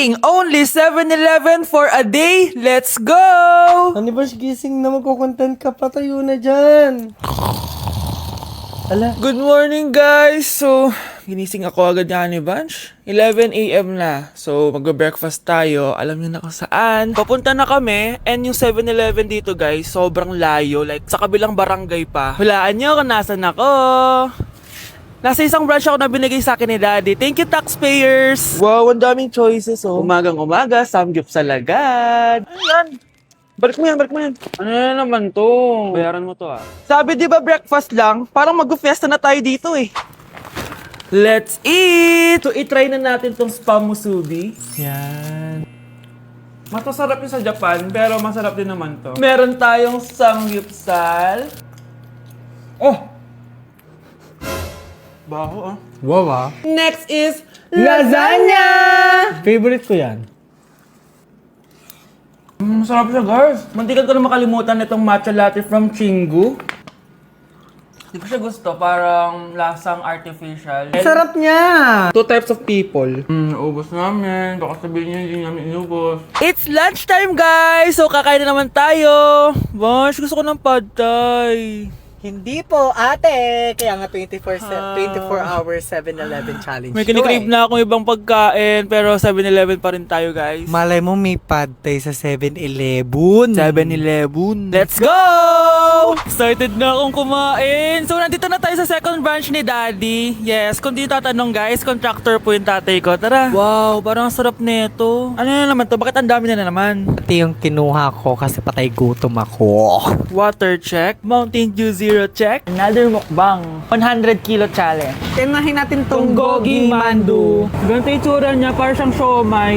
Gising! Only 7-Eleven for a day! Let's go! Ano ba gising na magkukontent ka? Patayo na dyan. Ala. Good morning, guys! So, ginising ako agad ni Bunch. 11 a.m. na. So, magbe-breakfast tayo. Alam niyo na kung saan. Papunta na kami. And yung 7-Eleven dito, guys, sobrang layo. Like, sa kabilang barangay pa. Hulaan niyo kung nasan ako. Nasa isang branch ako na binigay sa akin ni Daddy. Thank you, taxpayers! Wow, ang daming choices, oh. Umagang-umaga, samgyup sa lagad. Ano yan? Balik mo yan, balik mo yan. Ano na naman to? Bayaran mo to, ah. Sabi, di ba breakfast lang? Parang mag-fiesta na tayo dito, eh. Let's eat! So, itry na natin tong spam musubi. Yan. Mas masarap yung sa Japan, pero masarap din naman to. Meron tayong samgyupsal. Oh! Baho, ah. Wow ah. Next is lasagna! Favorite ko yan. Masarap siya, guys. Mantikan ko na makalimutan itong matcha latte from Chingu. Hindi ko siya gusto. Parang lasang artificial. Sarap niya. Two types of people. Naubos namin. Baka sabihin niyo hindi namin inubos. It's lunchtime, guys! So, kakain na naman tayo. Bosh, gusto ko ng pad thai. Hindi po, ate. Kaya nga 24 hours 7-Eleven challenge. May kinikrave na akong ibang pagkain, pero 7-Eleven pa rin tayo, guys. Malay mo may pad thai sa 7-Eleven. 7-Eleven. Let's go! Excited na akong kumain. So, nandito na tayo sa second branch ni Daddy. Yes, kung di tatanong, guys, contractor po yung tatay ko. Tara. Wow, parang sarap nito. Ano na naman to? Bakit ang dami na naman? Ito yung kinuha ko kasi patay gutom ako. Water check. Mountain Dew Zero check. Another mukbang. 100 kilo challenge. Tinahin natin tong Gogi Mandu. Ganito yung tsura niya, parang siyang siomay.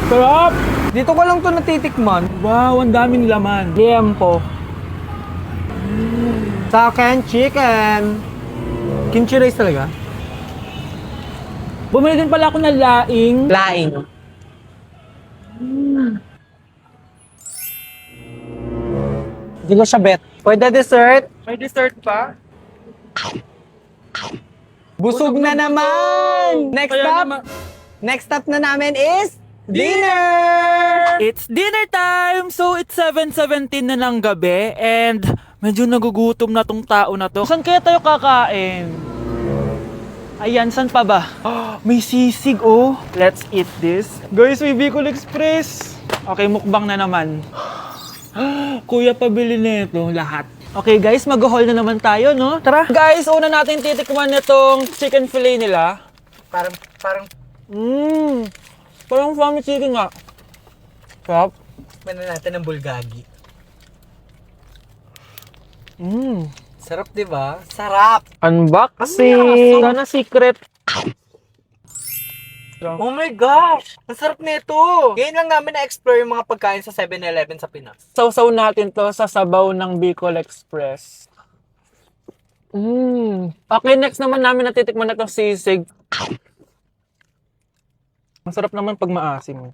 Sarap! Dito ko lang to natitikman. Wow, ang daming laman. Liempo. Sa akin, chicken. Kimchi rice talaga? Bumili din pala ako ng laing. Laing. Hindi ko siya bet. Pwede dessert? May dessert pa? Busog na naman! Next Kaya stop! naman- Next stop na namin is dinner! It's dinner time! So, it's 7:17 na ng gabi and medyo nagugutom na tong tao na to. Saan kaya tayo kakain? Ayan, saan pa ba? May sisig, oh. Let's eat this. Guys, may Bicol Express. Okay, mukbang na naman. Kuya, pabili nito lahat. Okay guys, mag-haul na naman tayo, no? Tara! Guys, una natin titikman nitong chicken fillet nila. Parang, Parang family chicken nga. Sarap. Tikman na natin ng bulgagi. Mmm. Sarap, di ba? Sarap! Unboxing! Sana secret. Oh my gosh! Ang sarap nito! Ngayon lang namin na-explore yung mga pagkain sa 7-Eleven sa Pinas. Sausaw natin to sa sabaw ng Bicol Express. Okay, next naman namin natitikman na itong sisig. Masarap naman pag maasim.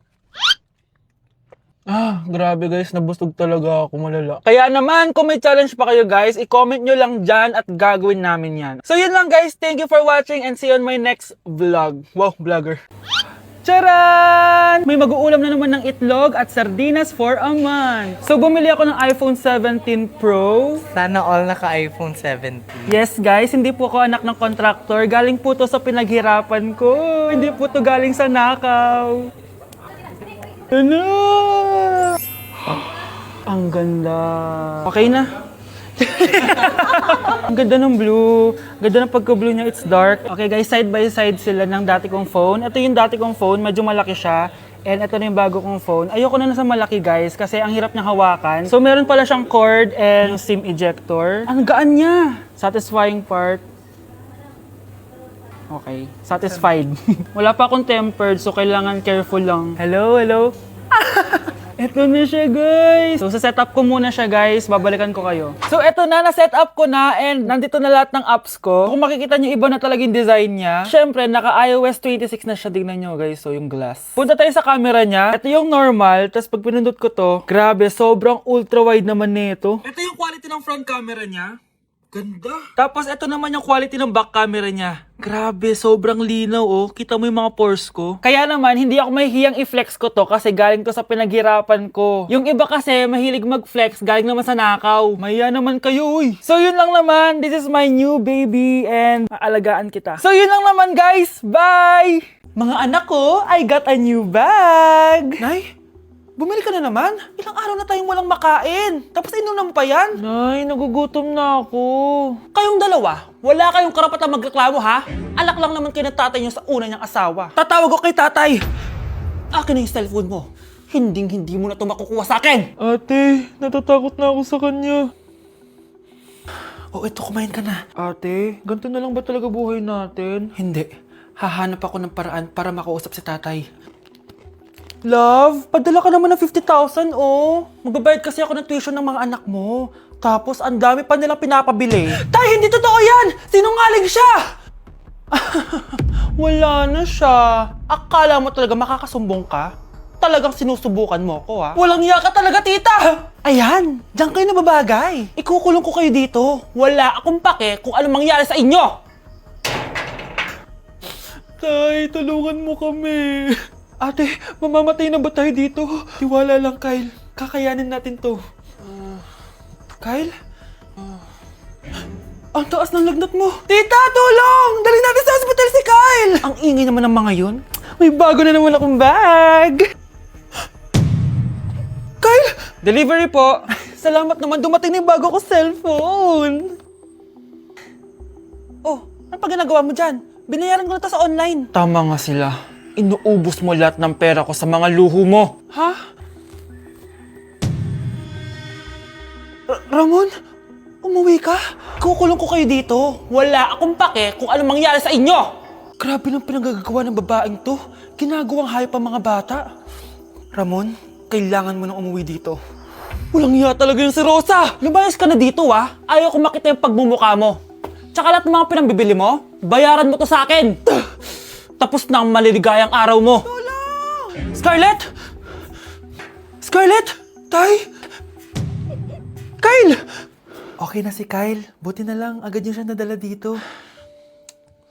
Grabe guys, nabusog talaga ako, malala. Kaya naman, kung may challenge pa kayo guys, i-comment nyo lang dyan at gagawin namin yan. So yun lang guys, thank you for watching and see you on my next vlog. Wow, vlogger. Charan! May mag-uulam na naman ng itlog at sardinas for a month. So bumili ako ng iPhone 17 Pro. Sana all naka-iPhone 17. Yes guys, hindi po ako anak ng contractor. Galing po to sa pinaghirapan ko. Hindi po to galing sa nakaw. Ano? Ang ganda. Okay na. Ang ganda ng blue. Ganda ng pagka-blue niya, it's dark. Okay guys, side by side sila ng dati kong phone. Ito yung dati kong phone, medyo malaki siya. And ito na yung bago kong phone. Ayoko na sa malaki guys, kasi ang hirap niyang hawakan. So meron pala siyang cord and SIM ejector. Ang gaan niya. Satisfying part. Okay, satisfied. Wala pa akong tempered, so kailangan careful lang. Hello, hello. Eto na siya, guys. So, sa setup ko muna siya, guys. Babalikan ko kayo. So, eto na. Na-setup ko na and nandito na lahat ng apps ko. Kung makikita nyo, iba na talaga yung design niya. Siyempre, naka-iOS 26 na siya. Tignan nyo, guys. So, yung glass. Punta tayo sa camera niya. Ito yung normal. Tapos, pag pinindot ko to, grabe, sobrang ultra-wide naman nito. Ito yung quality ng front camera niya. Ganda. Tapos ito naman yung quality ng back camera niya. Grabe, sobrang linaw oh. Kita mo yung mga pores ko. Kaya naman, hindi ako mahihiyang i-flex ko to kasi galing to sa pinaghirapan ko. Yung iba kasi, mahilig mag-flex, galing naman sa nakaw. Mahiya naman kayo uy. So yun lang naman, this is my new baby and aalagaan kita. So yun lang naman guys, bye! Mga anak ko, I got a new bag! Nay? Bumili ka na naman? Ilang araw na tayong walang makain. Tapos inunan mo pa yan? Nay, nagugutom na ako. Kayong dalawa, wala kayong karapatang magreklamo ha? Alak lang naman kayo ng tatay niyo sa una niyang asawa. Tatawag ko kay tatay. Akin na yung cellphone mo. Hindi mo na ito makukuha sa akin. Ate, natatakot na ako sa kanya. Oh, eto, kumain ka na. Ate, ganito na lang ba talaga buhay natin? Hindi. Hahanap ako ng paraan para makausap si tatay. Love, padala ka naman ng 50,000, oh. Magbabayad kasi ako ng tuition ng mga anak mo. Tapos, ang dami pa nilang pinapabili. Tay, hindi totoo yan! Sinungaling siya! Wala na siya. Akala mo talaga makakasumbong ka? Talagang sinusubukan mo ko, ha? Walang iya ka talaga, tita! Ayan, diyan kayo nababagay. Ikukulong ko kayo dito. Wala akong pake kung anong mangyari sa inyo. Tay, tulungan mo kami. Ate, mamamatay na ba tayo dito? Tiwala lang, Kyle. Kakayanin natin to. Kyle? Ang taas ng lagnat mo. Tita, tulong! Dali natin sa hospital si Kyle! Ang ingay naman ng mga yun. May bago na naman akong bag. Kyle! Delivery po. Salamat naman, dumating na yung bago ko cellphone. Oh, ano pa ginagawa mo dyan? Binayaran ko na to sa online. Tama nga sila. Inuubos mo lahat ng pera ko sa mga luho mo. Ha? Ramon? Umuwi ka? Kukulong ko kayo dito. Wala akong pake kung anong mangyari sa inyo. Grabe ng pinagagawa ng babaeng to. Ginagawang hayop ang mga bata. Ramon, kailangan mo nang umuwi dito. Walang iya talaga yung si Rosa. Lumayas ka na dito ah. Ayaw ko makita yung pagmumukha mo. Tsaka lahat ng mga pinambibili mo, bayaran mo to sa akin. Tapos na ang maliligayang araw mo. Tulong! Scarlett! Scarlett! Tay! Kyle! Okay na si Kyle. Buti na lang, agad niya siya nadala dito.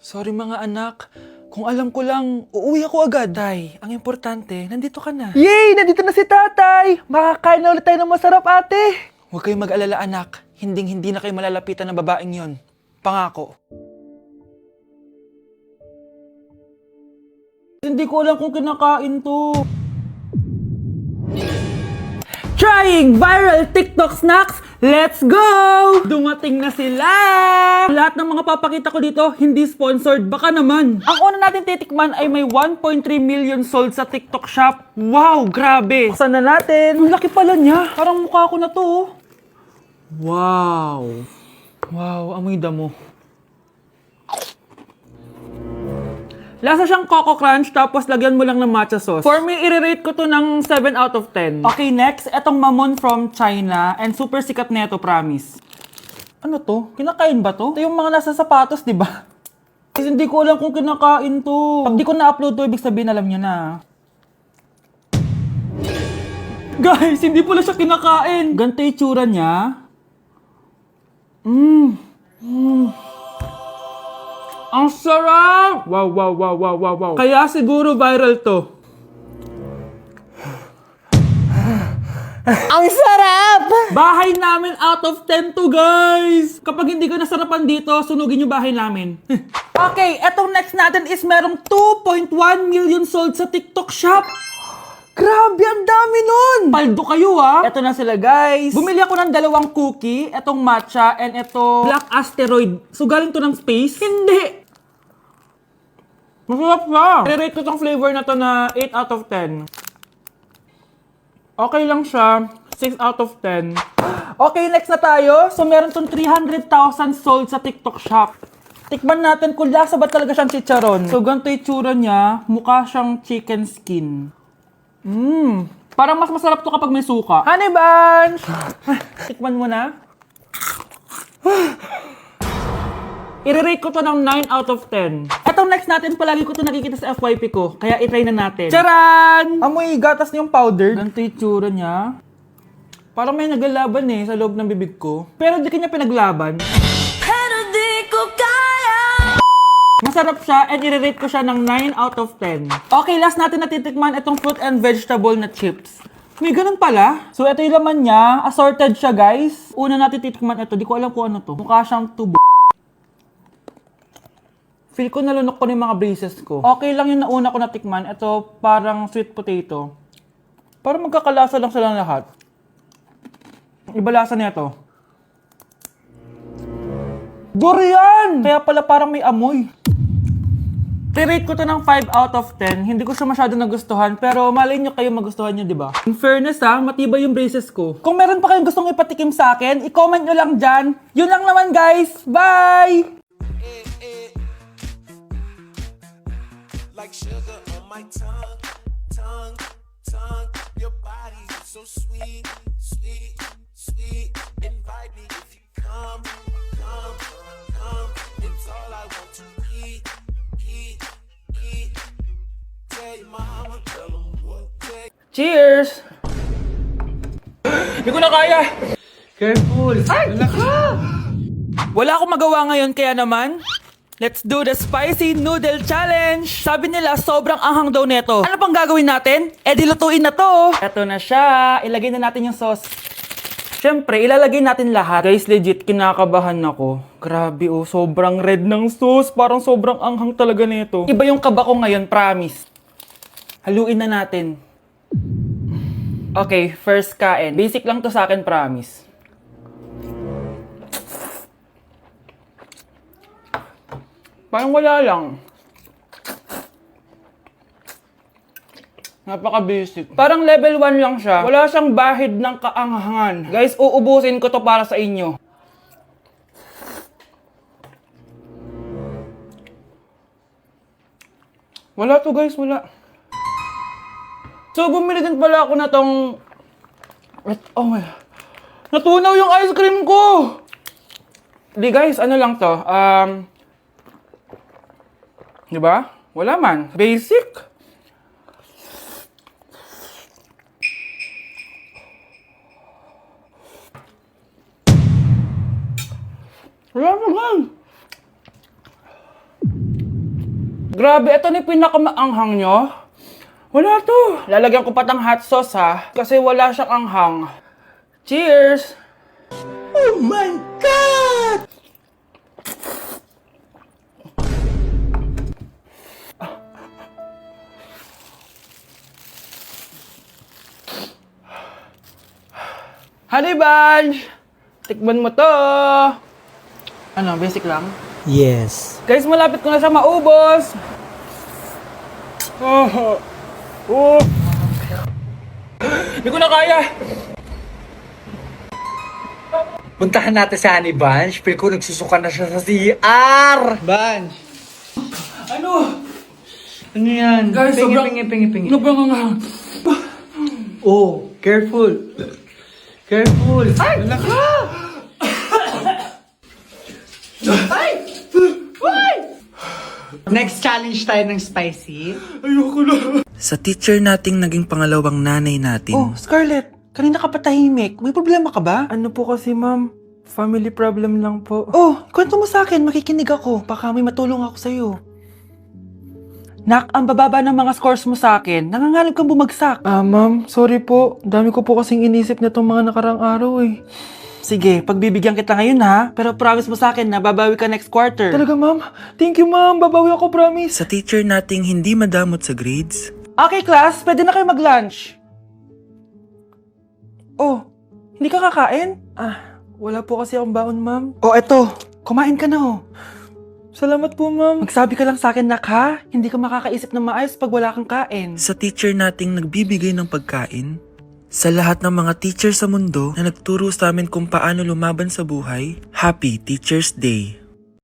Sorry mga anak. Kung alam ko lang, uuwi ako agad. Tay, ang importante, nandito ka na. Yay! Nandito na si tatay! Makakain na ulit tayo ng masarap, ate! Huwag kayong mag-alala, anak. Hindi na kayo malalapitan ng babaeng yon. Pangako. Hindi ko alam kung kinakain to. Trying viral TikTok snacks! Let's go! Dumating na sila! Lahat ng mga papakita ko dito, hindi sponsored. Baka naman. Ang una natin titikman ay may 1.3 million sold sa TikTok shop. Wow, grabe! Saan na natin? Ang laki pala niya. Parang mukha ko na to. Oh. Wow! Wow, amoy damo. Lasa siyang Coco Crunch, tapos lagyan mo lang ng matcha sauce. For me, i-rate ko to ng 7 out of 10. Okay, next, etong Mamon from China, and super sikat na ito, promise. Ano to? Kinakain ba to? Ito yung mga nasa sapatos, di ba? Kasi hindi ko alam kung kinakain to. Pag di ko na-upload to, ibig sabihin alam nyo na. Guys, hindi pala siya kinakain. Ganito yung tsura niya. Ang sarap! Wow. Kaya siguro viral to. Ang sarap! Bahay namin out of 10 to, guys! Kapag hindi ka nasarapan dito, sunugin yung bahay namin. Okay, etong next natin is merong 2.1 million sold sa TikTok shop. Grabe, ang dami nun! Paldo kayo ha! Eto na sila guys. Bumili ako ng 2 cookie, etong matcha, and eto black asteroid. So galing to ng space? Hindi! Masarap siya! I-rate ko tong flavor na to na 8 out of 10. Okay lang siya. 6 out of 10. Okay, next na tayo. So meron tong 300,000 sold sa TikTok shop. Tikman natin kung lasa ba talaga siyang chicharon. So ganito yung tsura niya. Mukha siyang chicken skin. Parang mas masarap to kapag may suka. Honey Bunch! Tikman mo na. I-rate ko to ng 9 out of 10. Etong next natin, palagi ko to nakikita sa FYP ko. Kaya i-try na natin. Charan! Amoy gatas niyong powder. Ganito yung tsura niya. Parang may naglalaban sa loob ng bibig ko. Pero di kanya pinaglaban. Masarap siya and i-rate ko siya ng 9 out of 10. Okay, last natin natitikman itong fruit and vegetable na chips. May ganun pala. So, ito yung laman niya. Assorted siya, guys. Una natin titikman ito. Di ko alam kung ano to. Mukha siyang tubo. Feel ko nalunok ko na yung mga braces ko. Okay lang yung nauna ko natikman. Ito, parang sweet potato. Parang magkakalasa lang silang lahat. Iba lasa nito. Durian! Kaya pala parang may amoy. I-rate ko to ng 5 out of 10. Hindi ko siya masyado nagustuhan, pero malay nyo kayo magustuhan nyo, di ba? In fairness matibay yung braces ko. Kung meron pa kayong gustong ipatikim sa akin, i-comment nyo lang dyan. Yun lang naman, guys. Bye! Like sugar on my tongue, tongue, tongue. Your body is so sweet, sweet, sweet. Invite me if you come, come, come. It's all I want to eat, eat, eat. Tell your mama, tell 'em what they. Cheers! Hindi ko na kaya! Careful! Ay! Wala akong magawa ngayon, kaya naman, let's do the spicy noodle challenge! Sabi nila, sobrang anghang daw neto. Ano pang gagawin natin? Dilutuin na to! Eto na siya. Ilagay na natin yung sauce. Siyempre, ilalagay natin lahat. Guys, legit, kinakabahan ako. Grabe sobrang red ng sauce. Parang sobrang anghang talaga neto. Iba yung kaba ko ngayon, promise. Haluin na natin. Okay, first kain. Basic lang to sa akin, promise. Parang wala lang. Napaka-basic. Parang level 1 lang siya. Wala siyang bahid ng kaanghangan. Guys, uubusin ko to para sa inyo. Wala to, guys. Wala. So, bumili din pala ako na tong... Oh my... Natunaw yung ice cream ko! Di guys, ano lang to? Diba? Wala man. Basic. Wala naman. Grabe, ito na yung pinakamaanghang nyo. Wala to. Lalagyan ko pa ng hot sauce kasi wala siyang anghang. Cheers! Oh my God! Honey Bunch! Tikman mo to! Ano, basic lang? Yes. Guys, malapit ko na siya maubos! Hindi ko na kaya! Puntahan natin si Honey Bunch. Feel ko nagsusuka na siya sa CR. Bunch! Ano? Ano yan? Guys, pingi, sobrang... pingi. Sobrang anghang. Oh, careful. Careful. Ay! Wala ka! Ay! Ay! Next challenge tayo ng spicy. Ayoko na. Sa teacher nating naging pangalawang nanay natin, Oh, Scarlett, kanina ka pa tahimik. May problema ka ba? Ano po kasi, ma'am? Family problem lang po. Oh, kwento mo sa akin. Makikinig ako. Baka may matulong ako sa'yo. Nak, ang bababa ng mga scores mo sa akin. Nangangalib kang bumagsak. Ma'am, sorry po. Dami ko po kasing inisip na itong mga nakarang araw eh. Sige, pagbibigyan kita ngayon ha. Pero promise mo sa akin na babawi ka next quarter. Talaga, ma'am? Thank you, ma'am. Babawi ako, promise. sa teacher nating hindi madamot sa grades, Okay, class. Pwede na kayo mag-lunch. Oh, hindi ka kakain? Wala po kasi akong baon, ma'am. Oh, eto. Kumain ka na, oh. Salamat po, ma'am. Magsabi ka lang sa akin, nak, ha? Hindi ka makakaisip ng maayos pag wala kang kain. sa teacher nating nagbibigay ng pagkain, sa lahat ng mga teacher sa mundo na nagturo sa amin kung paano lumaban sa buhay, Happy Teacher's Day!